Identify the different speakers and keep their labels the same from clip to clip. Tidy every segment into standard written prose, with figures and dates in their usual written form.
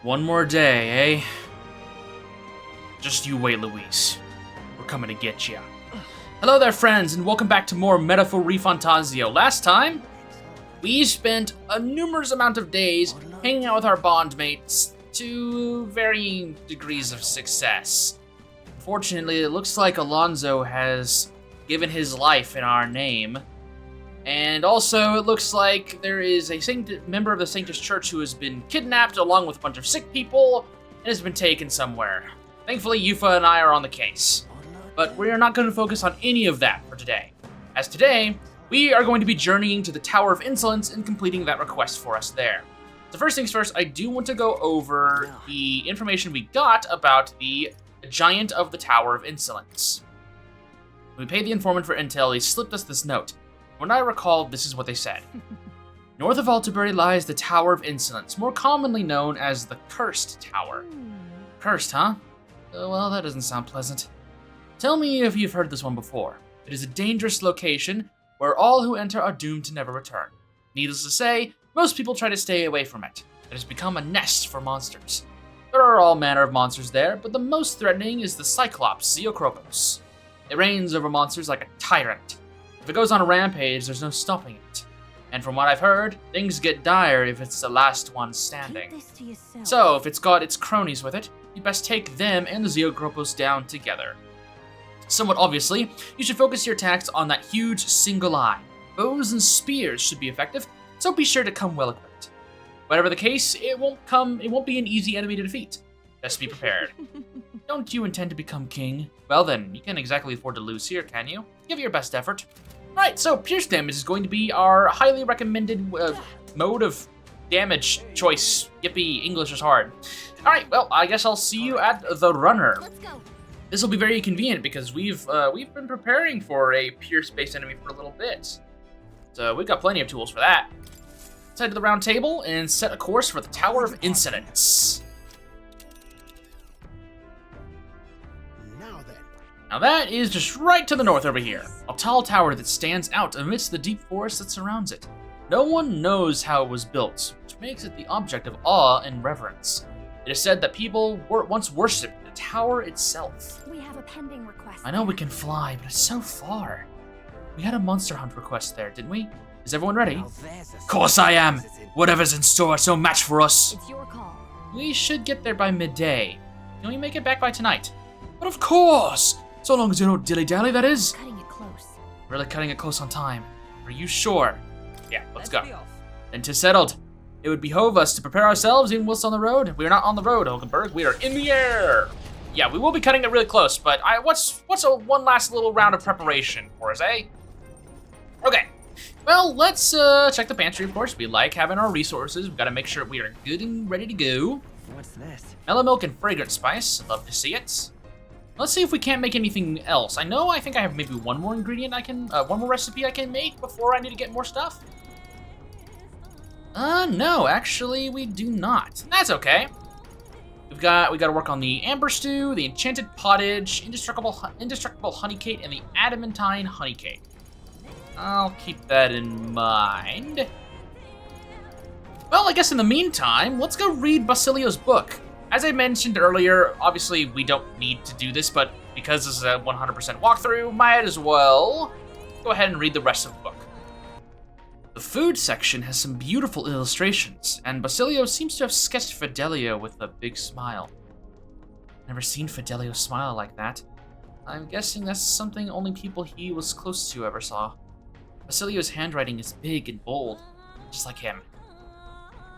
Speaker 1: One more day, eh? Just you wait, Luis. We're coming to get ya. Hello there, friends, and welcome back to more Metaphor Fantazio. Last time, we spent a numerous amount of days hanging out with our bondmates to varying degrees of success. Unfortunately, it looks like Alonso has given his life in our name. And also, it looks like there is a member of the Sanctus Church who has been kidnapped along with a bunch of sick people and has been taken somewhere. Thankfully, Yufa and I are on the case. But we are not going to focus on any of that for today. As today, we are going to be journeying to the Tower of Insolence and completing that request for us there. So first things first, I do want to go over the information we got about the Giant of the Tower of Insolence. When we paid the informant for intel, he slipped us this note. When I recall, this is what they said. North of Altabury lies the Tower of Insolence, more commonly known as the Cursed Tower. Cursed, huh? Well, that doesn't sound pleasant. Tell me if you've heard this one before. It is a dangerous location where all who enter are doomed to never return. Needless to say, most people try to stay away from it. It has become a nest for monsters. There are all manner of monsters there, but the most threatening is the Cyclops, Zeokropos. It reigns over monsters like a tyrant. If it goes on a rampage, there's no stopping it. And from what I've heard, things get dire if it's the last one standing. So, if it's got its cronies with it, you best take them and the Zeokropos down together. Somewhat obviously, you should focus your attacks on that huge single eye. Bows and spears should be effective, so be sure to come well equipped. Whatever the case, it won't be an easy enemy to defeat. Best be prepared. Don't you intend to become king? Well then, you can't exactly afford to lose here, can you? Give it your best effort. Alright, so pierce damage is going to be our highly recommended mode of damage choice. Yippee, English is hard. Alright, well, I guess I'll see you at the runner.
Speaker 2: Let's go.
Speaker 1: This will be very convenient because we've been preparing for a pierce-based enemy for a little bit. So we've got plenty of tools for that. Let's head to the round table and set a course for the Tower of Insolence. Now that is just right to the north over here. A tall tower that stands out amidst the deep forest that surrounds it. No one knows how it was built, which makes it the object of awe and reverence. It is said that people once worshipped the tower itself.
Speaker 2: We have a pending request.
Speaker 1: I know we can fly, but it's so far. We had a monster hunt request there, didn't we? Is everyone ready? Of course I am! Whatever's in store, it's no match for us.
Speaker 2: It's your call.
Speaker 1: We should get there by midday. Can we make it back by tonight? But of course! So long as you don't dilly-dally, that is.
Speaker 2: Cutting it close.
Speaker 1: Really cutting it close on time. Are you sure? Yeah, let's go. Then 'tis settled. It would behove us to prepare ourselves even whilst on the road. We are not on the road, Hulkenberg. We are in the air. Yeah, we will be cutting it really close, but what's one last little round of preparation for us, eh? Okay. Well, let's check the pantry, of course. We like having our resources. We've got to make sure we are good and ready to go.
Speaker 3: What's this?
Speaker 1: Mellow milk and fragrant spice. Love to see it. Let's see if we can't make anything else. I think I have maybe one more ingredient one more recipe I can make before I need to get more stuff. No, actually we do not. That's okay. We got to work on the amber stew, the enchanted pottage, indestructible honey cake, and the adamantine honey cake. I'll keep that in mind. Well, I guess in the meantime, let's go read Basilio's book. As I mentioned earlier, obviously we don't need to do this, but because this is a 100% walkthrough, might as well go ahead and read the rest of the book. The food section has some beautiful illustrations, and Basilio seems to have sketched Fidelio with a big smile. Never seen Fidelio smile like that. I'm guessing that's something only people he was close to ever saw. Basilio's handwriting is big and bold, just like him.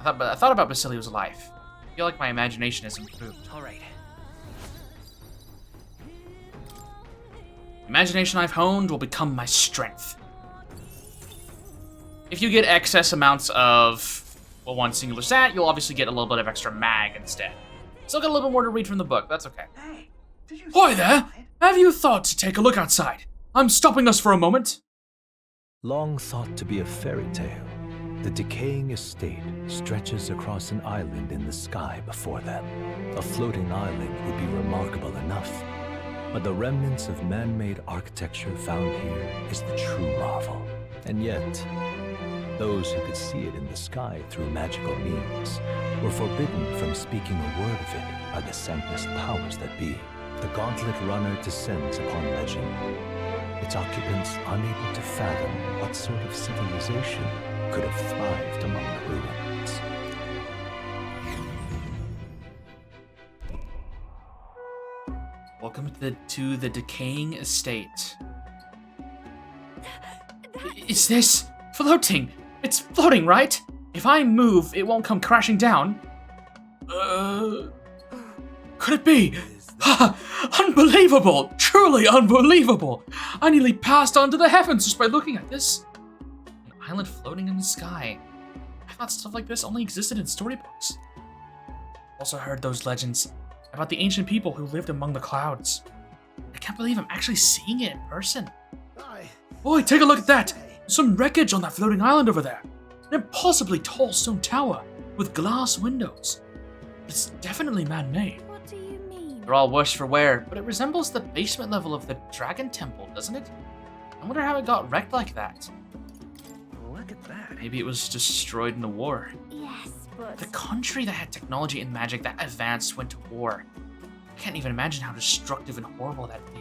Speaker 1: I thought about Basilio's life. I feel like my imagination has improved.
Speaker 3: All right.
Speaker 1: Imagination I've honed will become my strength. If you get excess amounts of, well, one singular stat, you'll obviously get a little bit of extra mag instead. Still got a little bit more to read from the book, that's okay.
Speaker 3: Hey, did you
Speaker 1: Hi there! Have you thought to take a look outside? I'm stopping us for a moment.
Speaker 4: Long thought to be a fairy tale, the decaying estate stretches across an island in the sky before them. A floating island would be remarkable enough, but the remnants of man-made architecture found here is the true marvel. And yet, Those who could see it in the sky through magical means were forbidden from speaking a word of it by the sanctest powers that be. The Gauntlet Runner descends upon legend, its occupants unable to fathom what sort of civilization could have thrived among the ruins.
Speaker 1: Welcome to the decaying estate. Is this floating? It's floating, right? If I move, it won't come crashing down. Could it be? Unbelievable! Truly unbelievable! I nearly passed on to the heavens just by looking at this. An island floating in the sky. I thought stuff like this only existed in storybooks. Also heard those legends about the ancient people who lived among the clouds. I can't believe I'm actually seeing it in person. Boy, take a look at that! There's some wreckage on that floating island over there. An impossibly tall stone tower with glass windows. It's definitely man-made.
Speaker 2: What do you mean?
Speaker 1: They're all worse for wear, but it resembles the basement level of the Dragon Temple, doesn't it? I wonder how it got wrecked like that.
Speaker 3: Look at that.
Speaker 1: Maybe it was destroyed in the war.
Speaker 2: Yes, but...
Speaker 1: The country that had technology and magic that advanced went to war. I can't even imagine how destructive and horrible that'd be.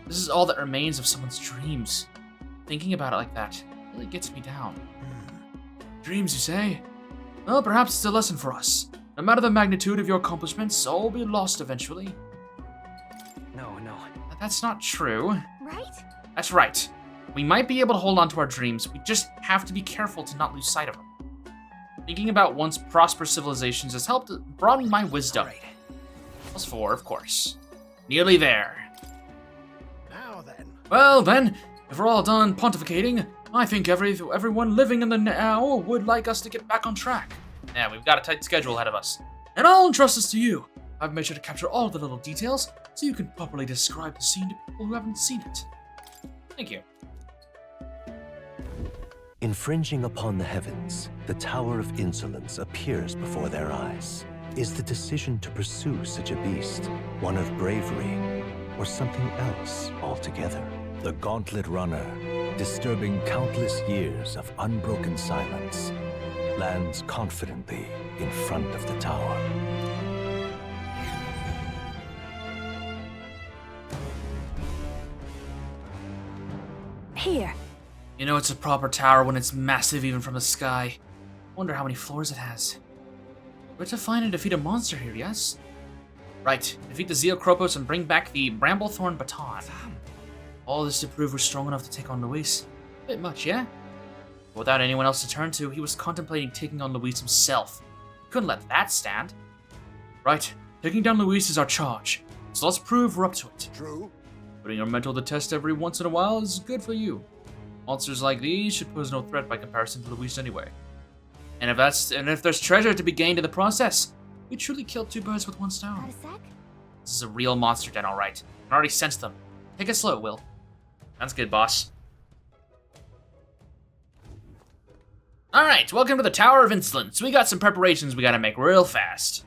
Speaker 1: This is all that remains of someone's dreams. Thinking about it like that really gets me down. Dreams, you say? Well, perhaps it's a lesson for us. No matter the magnitude of your accomplishments, all will be lost eventually.
Speaker 3: No.
Speaker 1: That's not true.
Speaker 2: Right?
Speaker 1: That's right. We might be able to hold on to our dreams, we just have to be careful to not lose sight of them. Thinking about once prosperous civilizations has helped broaden my wisdom.
Speaker 3: Right.
Speaker 1: +4, of course. Nearly there.
Speaker 3: Now then.
Speaker 1: Well then, if we're all done pontificating, I think everyone living in the now would like us to get back on track. Yeah, we've got a tight schedule ahead of us. And I'll entrust this to you. I've made sure to capture all the little details so you can properly describe the scene to people who haven't seen it. Thank you.
Speaker 4: Infringing upon the heavens, the Tower of Insolence appears before their eyes. Is the decision to pursue such a beast one of bravery, or something else altogether? The Gauntlet Runner, disturbing countless years of unbroken silence, lands confidently in front of the tower.
Speaker 2: Here.
Speaker 1: You know it's a proper tower when it's massive even from the sky. Wonder how many floors it has. We're to find and defeat a monster here, yes? Right, defeat the Zeokropos and bring back the Bramblethorn Baton. All this to prove we're strong enough to take on Luis. Bit much, yeah? But without anyone else to turn to, he was contemplating taking on Luis himself. He couldn't let that stand. Right, taking down Luis is our charge, so let's prove we're up to it.
Speaker 3: True.
Speaker 1: Putting your mental to the test every once in a while is good for you. Monsters like these should pose no threat by comparison to Luis anyway. And if there's treasure to be gained in the process, we truly killed two birds with one
Speaker 2: Got
Speaker 1: stone.
Speaker 2: a sec?
Speaker 1: This is a real monster den, alright. I can already sense them. Take it slow, Will. Sounds good, boss. Alright, welcome to the Tower of Insolence. We got some preparations we gotta make real fast.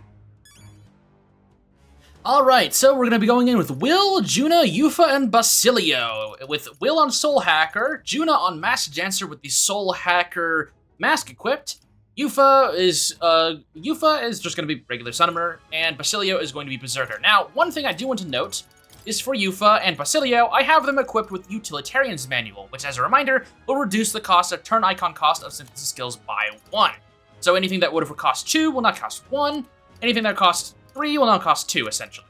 Speaker 1: Alright, so we're gonna be going in with Will, Juna, Yufa, and Basilio. With Will on Soul Hacker, Juna on Masked Dancer with the Soul Hacker mask equipped. Yufa is just gonna be regular Summoner, and Basilio is going to be Berserker. Now, one thing I do want to note is for Yufa and Basilio, I have them equipped with Utilitarian's Manual, which as a reminder, will reduce the cost of turn icon cost of synthesis skills by 1. So anything that would have cost 2 will not cost 1, anything that costs 3 will now cost 2, essentially.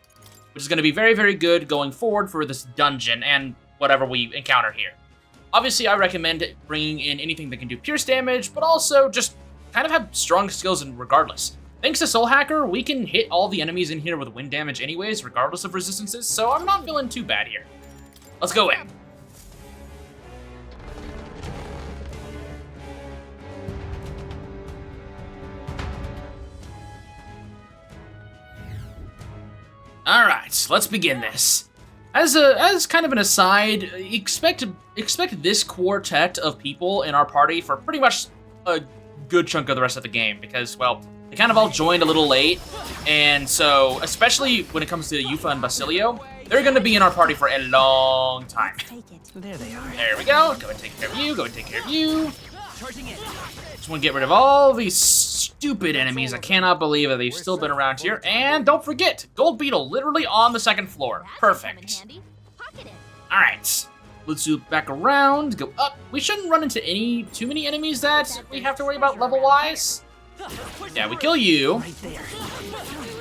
Speaker 1: Which is going to be very, very good going forward for this dungeon and whatever we encounter here. Obviously, I recommend bringing in anything that can do pierce damage, but also just kind of have strong skills in regardless. Thanks to Soul Hacker, we can hit all the enemies in here with wind damage anyways, regardless of resistances, so I'm not feeling too bad here. Let's go in. Alright, let's begin this. As kind of an aside, expect this quartet of people in our party for pretty much a good chunk of the rest of the game, because, well, they kind of all joined a little late, and so, especially when it comes to Yufa and Basilio, they're going to be in our party for a long time.
Speaker 2: Take it.
Speaker 3: There they are.
Speaker 1: There we go. Go and take care of you. Go and take care of you. Just want to get rid of all these stupid enemies. I cannot believe that they've still been around here. And don't forget, Gold Beetle, literally on the second floor. Perfect. All right, let's loop back around, go up. We shouldn't run into too many enemies that we have to worry about level-wise. Yeah, we kill you.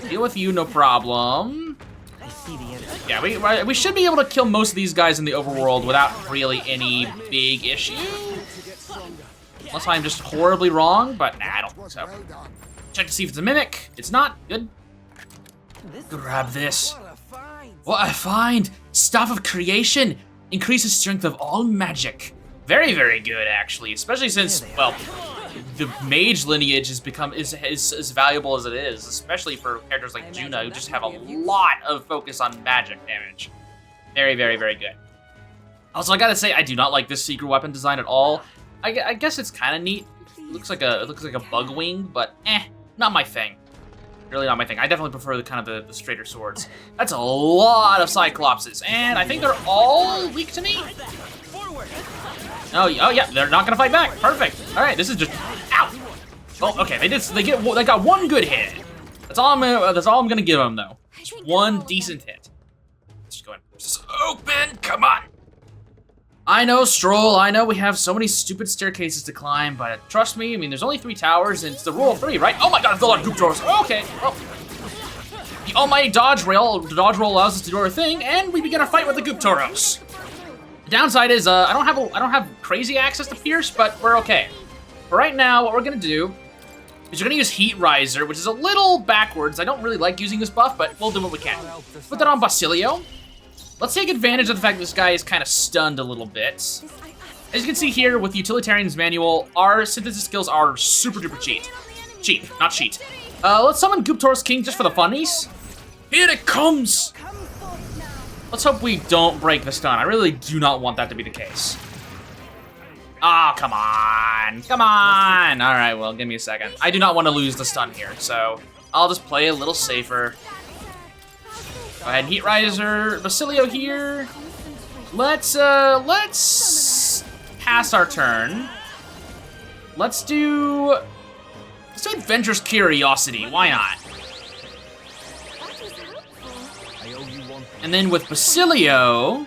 Speaker 1: Deal with you, no problem. Yeah, we should be able to kill most of these guys in the overworld without really any big issue. Unless I'm just horribly wrong, but nah, I don't think so. Check to see if it's a mimic. It's not. Good. Grab this. What I find! Staff of Creation increases strength of all magic. Very, very good, actually. Especially since, well, the mage lineage has become as valuable as it is, especially for characters like Juna, who just have a lot of focus on magic damage. Very, very, very good. Also, I gotta say, I do not like this secret weapon design at all. I guess it's kind of neat. It looks like a bug wing, but not my thing. Really not my thing. I definitely prefer the straighter swords. That's a lot of Cyclopses, and I think they're all weak to me. Oh yeah, they're not gonna fight back. Perfect. All right, this is just ow. Oh, okay. They got one good hit. That's all I'm gonna give them though. Just one decent hit. Let's just go ahead. Just open. Come on. I know, Stroll, I know we have so many stupid staircases to climb, but trust me, I mean, there's only 3 towers, and it's the rule of 3, right? Oh my god, it's a lot of goop doors. Okay, well. The almighty dodge roll allows us to do our thing, and we begin our fight with the goop toros. The downside is, I don't have crazy access to Pierce, but we're okay. For right now, what we're gonna do is we're gonna use Heat Riser, which is a little backwards. I don't really like using this buff, but we'll do what we can. Put that on Basilio. Let's take advantage of the fact that this guy is kind of stunned a little bit. As you can see here with the Utilitarian's Manual, our synthesis skills are super duper cheap. Cheap, not cheat. Let's summon Gooptor's King just for the funnies. Here it comes! Let's hope we don't break the stun. I really do not want that to be the case. Ah, come on. Come on. All right, well, give me a second. I do not want to lose the stun here, so I'll just play a little safer. Go ahead, Heat Riser, Basilio here. Let's pass our turn. Let's do Adventurous Curiosity. Why not? And then with Basilio,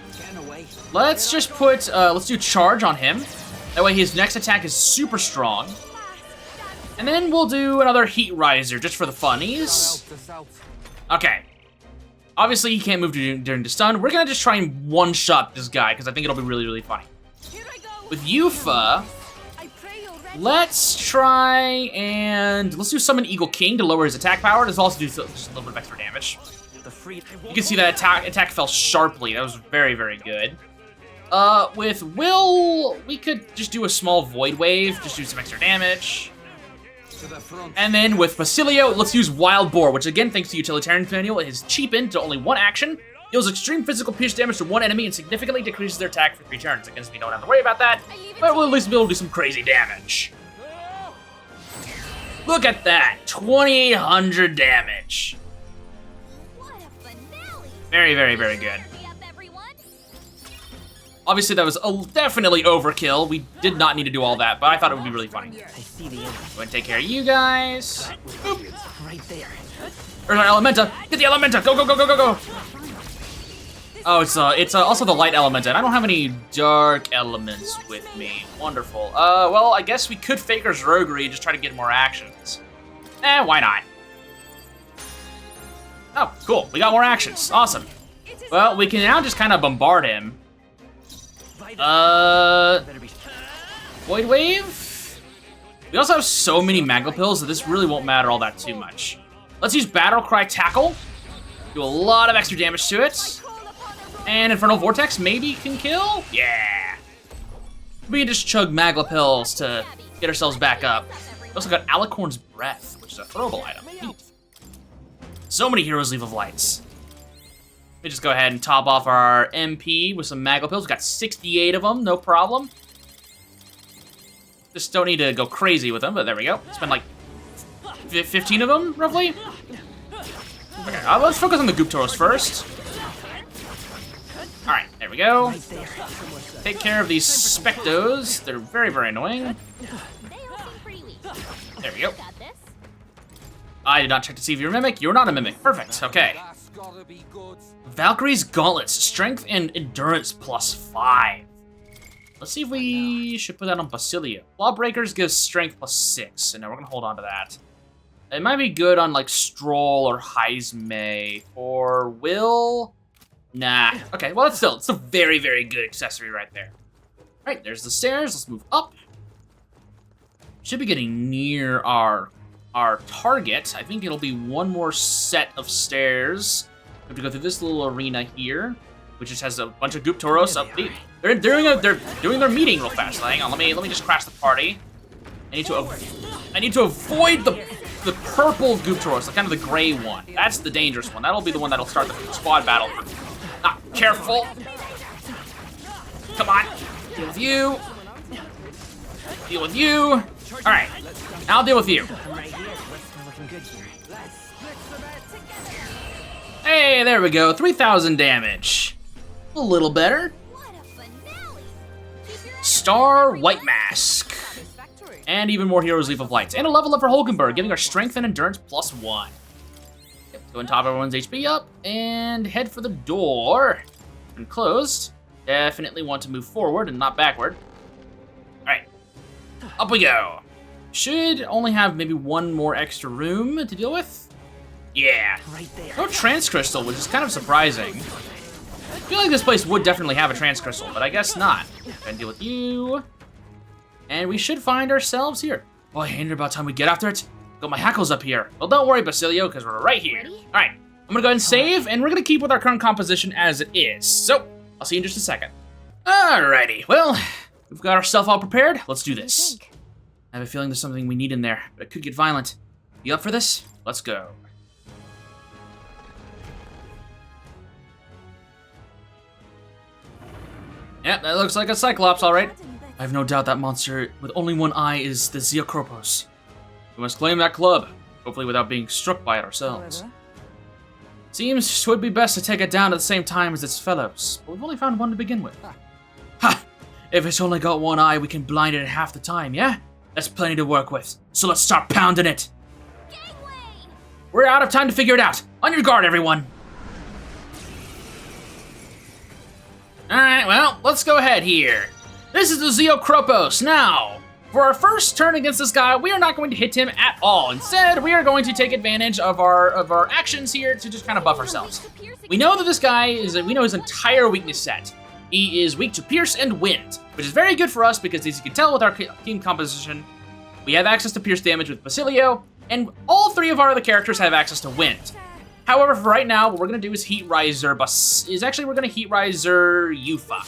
Speaker 1: let's just put let's do Charge on him. That way his next attack is super strong. And then we'll do another Heat Riser just for the funnies. Okay. Obviously, he can't move during the stun. We're gonna just try and one-shot this guy, because I think it'll be really, really funny. With Yufa, let's try and... let's do Summon Eagle King to lower his attack power. Let's also do just a little bit of extra damage. You can see that attack fell sharply. That was very, very good. With Will, we could just do a small Void Wave, just do some extra damage. And then with Basilio, let's use Wild Boar, which again, thanks to Utilitarian's Manual, is cheapened to only 1 action, deals extreme physical pierce damage to 1 enemy, and significantly decreases their attack for 3 turns. I guess we don't have to worry about that, but we'll at least be able to do some crazy damage. Look at that, 2,800 damage. Very, very, very good. Obviously, that was definitely overkill. We did not need to do all that, but I thought it would be really funny. Go ahead and take care of you guys. Boop. There's our Elementa. Get the Elementa. Go, go, go, go, go, go. Oh, it's also the light Elementa, and I don't have any dark elements with me. Wonderful. Well, I guess we could Faker's Roguery and just try to get more actions. Why not? Oh, cool. We got more actions. Awesome. Well, we can now just kind of bombard him. Void Wave? We also have so many Magma Pills that this really won't matter all that too much. Let's use Battle Cry Tackle. Do a lot of extra damage to it. And Infernal Vortex maybe can kill? Yeah. We can just chug Magma Pills to get ourselves back up. We also got Alicorn's Breath, which is a throwable item. Neat. So many heroes leave of lights. Let me just go ahead and top off our MP with some Magma Pills. We got 68 of them, no problem. Just don't need to go crazy with them, but there we go. Spend like 15 of them, roughly. Okay, let's focus on the Goop Toros first. All right, there we There we go. Take care of these spectos. They're very, very annoying. There we go. I did not check to see if you're a mimic. You're not a mimic. Perfect. Okay. Valkyrie's gauntlets. Strength and endurance +5. Let's see if we should put that on Basilio. Lawbreakers gives strength +6. And now we're going to hold on to that. It might be good on like Stroll or Heisme. Or Will. Nah. Okay, well, it's a very, very good accessory right there. All right, there's the stairs. Let's move up. Should be getting near our target. I think it'll be one more set of stairs. We have to go through this little arena here, which just has a bunch of Goop Toros up. They're doing their meeting real fast. Hang on, let me just crash the party. I need to avoid the purple Goop Toros, like kind of the gray one. That's the dangerous one. That'll be the one that'll start the squad battle. Not careful. Come on. Deal with you. Deal with you. All right. I'll deal with you. Hey, there we go. 3,000 damage. A little better. Star White Mask. And even more Heroes Leaf of Lights. And a level up for Hulkenberg, giving our strength and endurance +1. Go and top everyone's HP up and head for the door. And closed. Definitely want to move forward and not backward. Alright. Up we go. Should only have maybe one more extra room to deal with. Yeah. No trans crystal, which is kind of surprising. I feel like this place would definitely have a trans crystal, but I guess not. Gonna deal with you. And we should find ourselves here. Boy, ain't it about time we get after it? Got my hackles up here. Well, don't worry, Basilio, because we're right here. All right, I'm gonna go ahead and save, and we're gonna keep with our current composition as it is. So, I'll see you in just a second. Alrighty, well, we've got ourselves all prepared. Let's do this. I have a feeling there's something we need in there, but it could get violent. You up for this? Let's go. Yep, that looks like a Cyclops, all right. I have no doubt that monster with only one eye is the Zeokropos. We must claim that club, hopefully without being struck by it ourselves. Seems it would be best to take it down at the same time as its fellows, but we've only found one to begin with. Ha! If it's only got one eye, we can blind it at half the time, yeah? That's plenty to work with, so let's start pounding it! We're out of time to figure it out! On your guard, everyone! Alright, well, let's go ahead here. This is the Zeokropos. Now, for our first turn against this guy, we are not going to hit him at all. Instead, we are going to take advantage of our actions here to just kind of buff ourselves. We know that this guy we know his entire weakness set. He is weak to Pierce and Wind, which is very good for us because as you can tell with our team composition, we have access to Pierce damage with Basilio, and all three of our other characters have access to Wind. However, for right now, what we're gonna do is Heat Riser, we're gonna Heat Riser Yufa.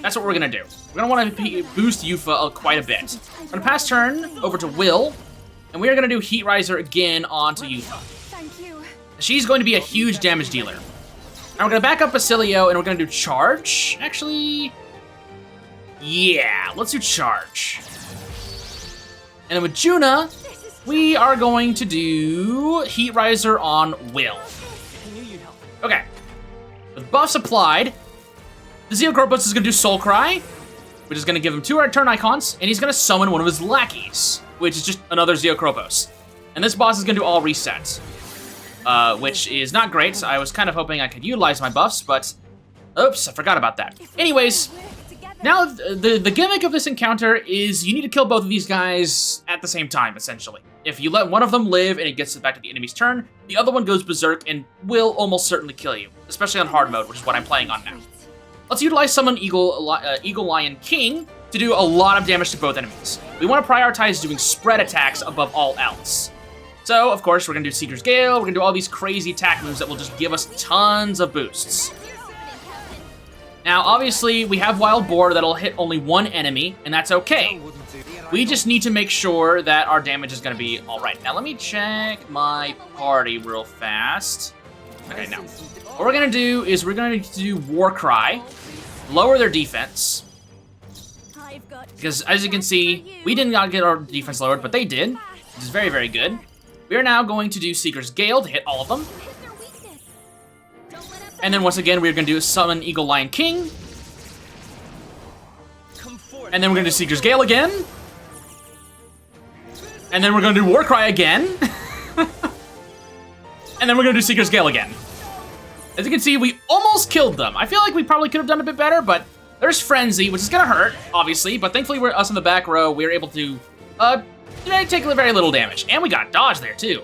Speaker 1: That's what we're gonna do. We're gonna wanna boost Yufa quite a bit. I'm gonna pass turn over to Will, and we are gonna do Heat Riser again onto Yufa. She's going to be a huge damage dealer. Now we're gonna back up Basilio, and we're gonna do Charge. Actually, yeah, let's do Charge. And then with Juna, we are going to do Heat Riser on Will. Okay. With buffs applied, the Zeokropos is going to do Soul Cry, which is going to give him 2 turn icons, and he's going to summon one of his lackeys, which is just another Zeokropos. And this boss is going to do all resets, which is not great. I was kind of hoping I could utilize my buffs, but oops, I forgot about that. Anyways, now the gimmick of this encounter is you need to kill both of these guys at the same time, essentially. If you let one of them live and it gets back to the enemy's turn, the other one goes berserk and will almost certainly kill you, especially on hard mode, which is what I'm playing on now. Let's utilize Summon Eagle Lion King to do a lot of damage to both enemies. We want to prioritize doing spread attacks above all else. So, of course, we're going to do Seeker's Gale, we're going to do all these crazy attack moves that will just give us tons of boosts. Now, obviously, we have Wild Boar that'll hit only one enemy, and that's okay. We just need to make sure that our damage is going to be all right. Now, let me check my party real fast. Okay, now, what we're going to do is we're going to do War Cry, lower their defense, because as you can see, we did not get our defense lowered, but they did, which is very, very good. We are now going to do Seeker's Gale to hit all of them. And then once again, we're going to do Summon Eagle Lion King. And then we're going to do Seeker's Gale again. And then we're going to do Warcry again. And then we're going to do Seeker's Gale again. As you can see, we almost killed them. I feel like we probably could have done a bit better, but there's Frenzy, which is going to hurt, obviously. But thankfully, we're us in the back row. We were able to take very little damage. And we got dodge there, too.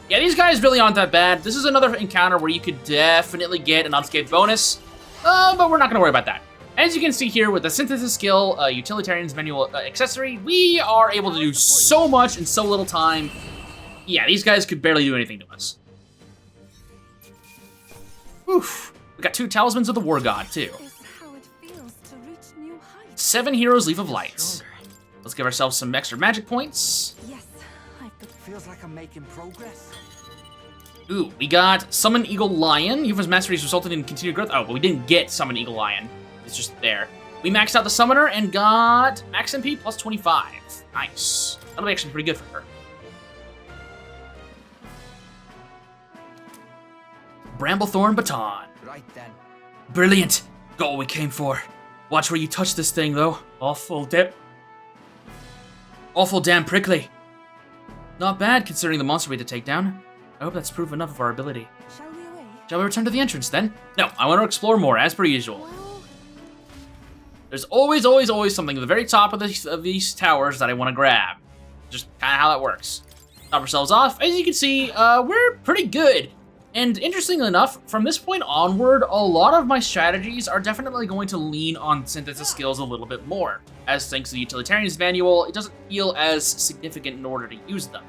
Speaker 1: Yeah, these guys really aren't that bad. This is another encounter where you could definitely get an unscathed bonus. But we're not going to worry about that. As you can see here with the Synthesis skill, Utilitarian's Manual accessory, we are able to do so much in so little time. Yeah, these guys could barely do anything to us. Oof. We got 2 Talismans of the War God, too.
Speaker 2: Is how it feels to reach new heights.
Speaker 1: 7 Heroes Leaf of Light. Let's give ourselves some extra magic points.
Speaker 2: Yes,
Speaker 3: Feels like I'm making progress.
Speaker 1: Ooh, we got Summon Eagle Lion. Yuva's masteries resulted in continued growth. Oh, but we didn't get Summon Eagle Lion. It's just there. We maxed out the Summoner and got Max MP plus 25. Nice. That'll be actually pretty good for her. Bramblethorn Baton.
Speaker 3: Right then.
Speaker 1: Brilliant. Got what we came for. Watch where you touch this thing, though. Awful damn prickly. Not bad, considering the monster we had to take down. I hope that's proof enough of our ability.
Speaker 2: shall we away?
Speaker 1: Shall we return to the entrance, then? No, I want to explore more, as per usual.
Speaker 2: Well,
Speaker 1: There's always something at the very top of these towers that I want to grab. Just kind of how that works. Top ourselves off. As you can see, we're pretty good. And interestingly enough, from this point onward, a lot of my strategies are definitely going to lean on synthesis skills a little bit more. As thanks to the Utilitarian's Manual, it doesn't feel as significant in order to use them.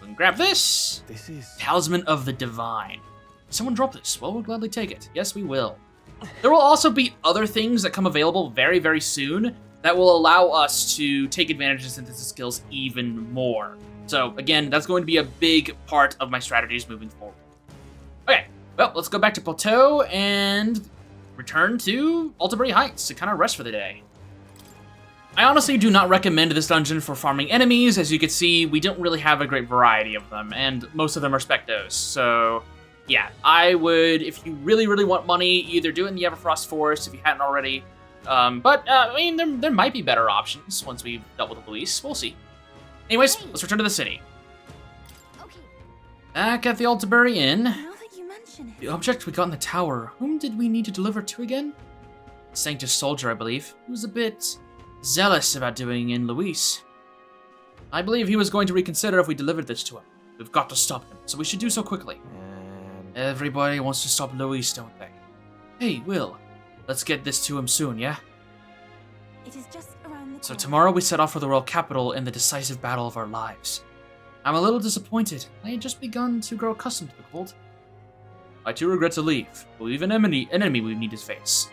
Speaker 1: We can grab this.
Speaker 4: This is
Speaker 1: Talisman of the Divine. Someone drop this. Well, we'll gladly take it. Yes, we will. There will also be other things that come available very, very soon that will allow us to take advantage of synthesis skills even more. So, again, that's going to be a big part of my strategies moving forward. Okay, well, let's go back to Plateau and return to Altabury Heights to kind of rest for the day. I honestly do not recommend this dungeon for farming enemies. As you can see, we don't really have a great variety of them, and most of them are Spectos. So, yeah, I would, if you really, really want money, either do it in the Everfrost Forest if you hadn't already. I mean, there might be better options once we've dealt with Luis. We'll see. Anyways, let's return to the city.
Speaker 2: okay.
Speaker 1: Back at the Altabury Inn.
Speaker 2: Now that you mention it.
Speaker 1: The object we got in the tower, whom did we need to deliver to again? Sanctus Soldier, I believe. He was a bit zealous about doing in Luis. I believe he was going to reconsider if we delivered this to him. We've got to stop him, so we should do so quickly. Everybody wants to stop Luis, don't they? Hey, Will, let's get this to him soon, yeah?
Speaker 2: It is just around the
Speaker 1: So
Speaker 2: corner.
Speaker 1: tomorrow we set off for the royal capital in the decisive battle of our lives. I'm a little disappointed. I had just begun to grow accustomed to the cold. I too regret to leave, but we've an enemy we need to face.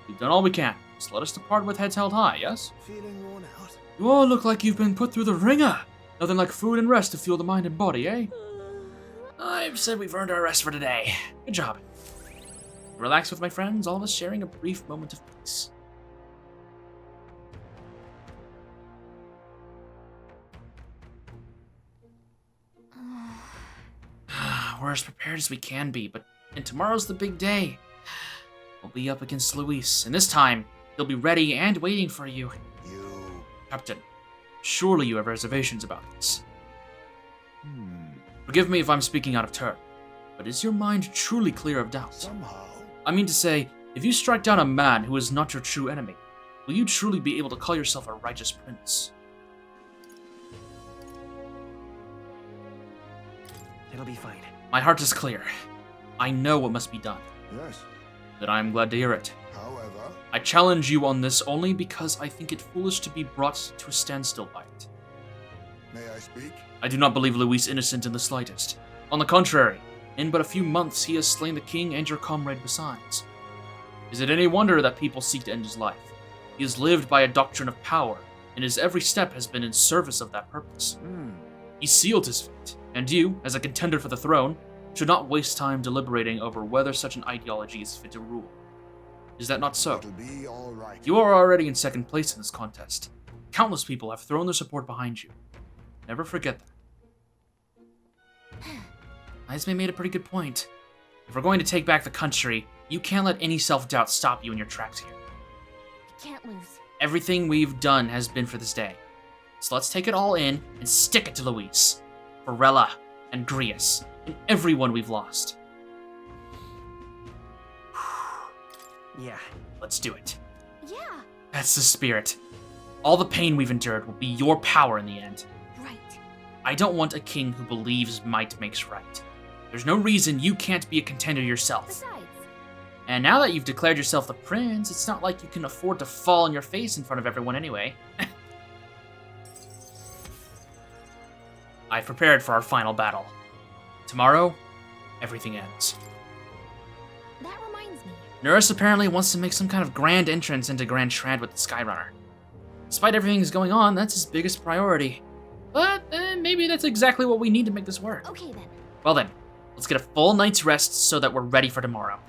Speaker 1: We've done all we can, so let us depart with heads held high, yes?
Speaker 3: Feeling worn out.
Speaker 1: You all look like you've been put through the ringer. Nothing like food and rest to fuel the mind and body, eh? I've said we've earned our rest for today. Good job. Relax with my friends, all of us sharing a brief moment of peace. We're as prepared as we can be, and tomorrow's the big day. We'll be up against Luis, and this time, he'll be ready and waiting for you.
Speaker 3: You.
Speaker 1: Captain, surely you have reservations about this. Forgive me if I'm speaking out of turn, but is your mind truly clear of doubt?
Speaker 3: Somehow.
Speaker 1: I mean to say, if you strike down a man who is not your true enemy, will you truly be able to call yourself a righteous prince?
Speaker 3: It'll be fine.
Speaker 1: My heart is clear. I know what must be done,
Speaker 3: Yes.
Speaker 1: but I am glad to hear it.
Speaker 3: However.
Speaker 1: I challenge you on this only because I think it foolish to be brought to a standstill by it.
Speaker 3: May I speak?
Speaker 1: I do not believe Luis innocent in the slightest. On the contrary, in but a few months he has slain the king and your comrade besides. Is it any wonder that people seek to end his life? He has lived by a doctrine of power, and his every step has been in service of that purpose. He sealed his fate, and you, as a contender for the throne, should not waste time deliberating over whether such an ideology is fit to rule. Is that not so?
Speaker 3: It'll be all right.
Speaker 1: You are already in second place in this contest. Countless people have thrown their support behind you. Never forget that. Izme made a pretty good point. If we're going to take back the country, you can't let any self-doubt stop you in your tracks here.
Speaker 2: We can't lose.
Speaker 1: Everything we've done has been for this day. So let's take it all in and stick it to Luis, Varela, and Grius, and everyone we've lost.
Speaker 3: Yeah.
Speaker 1: Let's do it.
Speaker 2: Yeah,
Speaker 1: That's the spirit. All the pain we've endured will be your power in the end.
Speaker 2: right.
Speaker 1: I don't want a king who believes might makes right. There's no reason you can't be a contender yourself.
Speaker 2: Besides,
Speaker 1: And now that you've declared yourself the prince, it's not like you can afford to fall on your face in front of everyone anyway. I've prepared for our final battle. Tomorrow, everything ends.
Speaker 2: that reminds me.
Speaker 1: Nurse apparently wants to make some kind of grand entrance into Grand Strand with the Skyrunner. Despite everything that's going on, that's his biggest priority. But maybe that's exactly what we need to make this work.
Speaker 2: Okay then.
Speaker 1: Well then, let's get a full night's rest so that we're ready for tomorrow.